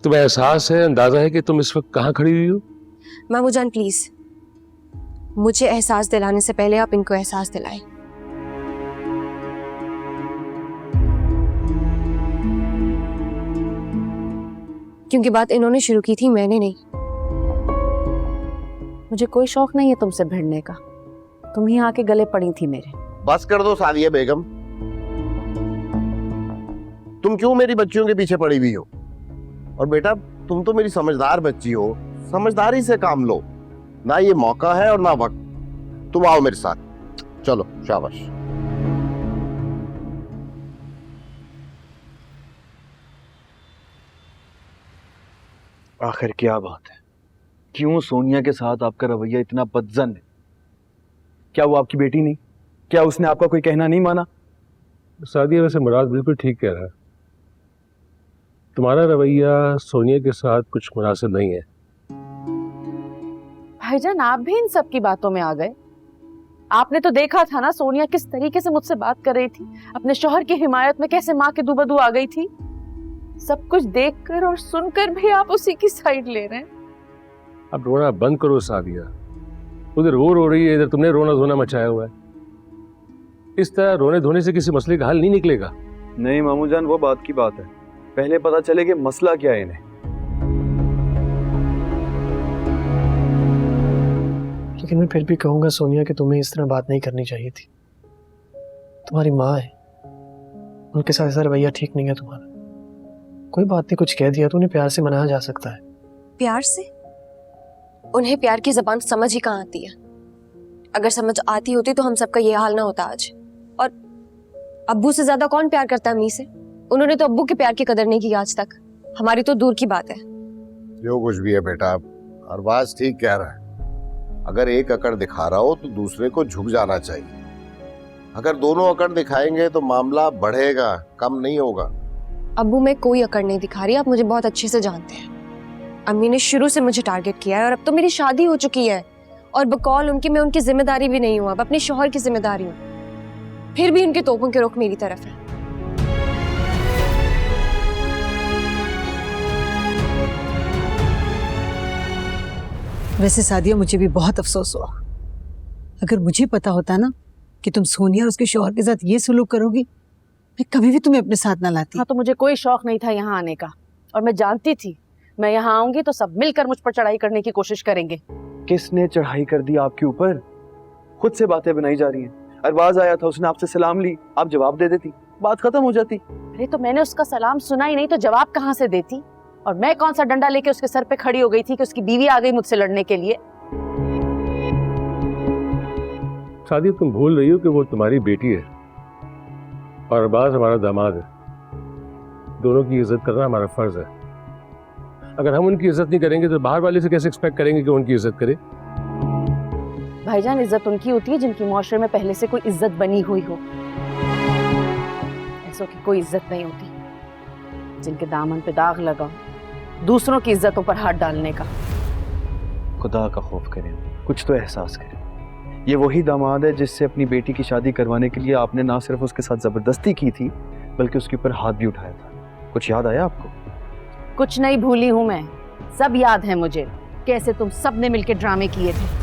तुम्हें एहसास है, अंदाजा है कि तुम इस वक्त कहाँ खड़ी हुई हो? मामू जान प्लीज, मुझे एहसास दिलाने से पहले आप इनको एहसास दिलाएं। क्योंकि बात इन्होंने शुरू की थी, मैंने नहीं। मुझे कोई शौक नहीं है तुमसे भिड़ने का, तुम ही आके गले पड़ी थी मेरे। बस कर दो सादिया बेगम, तुम क्यों मेरी बच्चियों के पीछे पड़ी हुई हो? और बेटा तुम तो मेरी समझदार बच्ची हो, समझदारी से काम लो। ना ये मौका है और ना वक्त। तुम आओ मेरे साथ, चलो शाबाश। आखिर क्या बात है? क्यों सोनिया के साथ आपका रवैया इतना बदजन है? क्या वो आपकी बेटी नहीं? क्या उसने आपका कोई कहना नहीं माना? सादिया, वैसे मुराद बिल्कुल ठीक कह रहा है। तुम्हारा रवैया सोनिया के साथ कुछ मुनासिब नहीं है। भाईजान, आप भी इन सब की बातों में आ गए। आपने तो देखा था ना सोनिया किस तरीके से मुझसे बात कर रही थी, अपने शौहर की हिमायत में कैसे माँ के दूबदू आ गई थी। सब कुछ देखकर और सुनकर भी आप उसी की साइड ले रहे हैं। अब रोना बंद करो सादिया। उधर वो रो रही है, इधर तुमने रोना धोना मचाया हुआ है। इस तरह रोने धोने से किसी मसले का हल नहीं निकलेगा। नहीं मामू जान, वो बात की बात है, पहले पता चले कि मसला क्या है इन्हें। लेकिन मैं फिर भी कहूंगा सोनिया कि तुम्हें इस तरह बात नहीं करनी चाहिए थी। तुम्हारी माँ है, उनके साथ ऐसा रवैया ठीक नहीं है तुम्हारा। कोई बात नहीं, कुछ कह दिया तो उन्हें प्यार से मनाया जा सकता है। प्यार से? उन्हें प्यार की जबान समझ ही कहाँ आती है। अगर समझ आती होती तो हम सबका ये हाल ना होता आज। और अब्बू से ज्यादा कौन प्यार करता है अम्मी से? उन्होंने तो अब्बू के प्यार की कदर नहीं की आज तक, हमारी तो दूर की बात है। जो कुछ भी है बेटा, अरबाज ठीक कह रहा है। अगर एक अकड़ दिखा रहा हो तो दूसरे को झुक जाना चाहिए। अगर दोनों अकड़ दिखाएंगे तो मामला बढ़ेगा, कम नहीं होगा। अब्बू मैं कोई अकड़ नहीं दिखा रही, आप मुझे बहुत अच्छे से जानते हैं। अम्मी ने शुरू से मुझे टारगेट किया है और अब तो मेरी शादी हो चुकी है और बकौल उनकी मैं उनकी जिम्मेदारी भी नहीं हूँ, अब अपने शौहर की जिम्मेदारी हूँ। फिर भी उनके तोपों के रुख मेरी तरफ है। वैसे सादिया, मुझे भी बहुत अफसोस हुआ। अगर मुझे पता होता ना कि तुम सोनिया और उसके शौहर के साथ ये सलूक करोगी, मैं कभी भी तुम्हें अपने साथ ना लाती। हाँ, तो मुझे कोई शौक नहीं था यहाँ आने का, और मैं जानती थी मैं यहाँ आऊंगी तो सब मिलकर मुझ पर चढ़ाई करने की कोशिश करेंगे। किसने चढ़ाई कर दी आपके ऊपर? खुद से बातें बनाई जा रही हैं। अरबाज आया था, उसने आपसे सलाम ली, आप जवाब दे देती, बात खत्म हो जाती। अरे तो मैंने उसका सलाम सुना ही नहीं तो जवाब कहाँ से देती? और मैं कौन सा डंडा लेके उसके सर पे खड़ी हो गई थी कि उसकी बीवी आ गई मुझसे लड़ने के लिए? सादिया, तुम भूल रही हो कि वो तुम्हारी बेटी है और अरबाज हमारा दामाद है। दोनों की इज्जत करना हमारा फर्ज है। अगर हम उनकी इज्जत नहीं करेंगे तो बाहर वाले से कैसे एक्सपेक्ट करेंगे कि उनकी इज्जत करे? भाईजान, इज्जत उनकी होती है जिनकी मुआशरे में पहले से कोई इज्जत बनी हुई हो। ऐसों की कोई इज्जत नहीं होती जिनके दामन पे दाग लगा दूसरों की इज्जतों पर हाथ डालने का। खुदा का खौफ करें, कुछ तो एहसास करें। ये वही दामाद है जिससे अपनी बेटी की शादी करवाने के लिए आपने ना सिर्फ उसके साथ जबरदस्ती की थी बल्कि उसके ऊपर हाथ भी उठाया था। कुछ याद आया आपको? कुछ नहीं भूली हूं मैं, सब याद है मुझे। कैसे तुम सब ने मिलकर ड्रामे किए थे।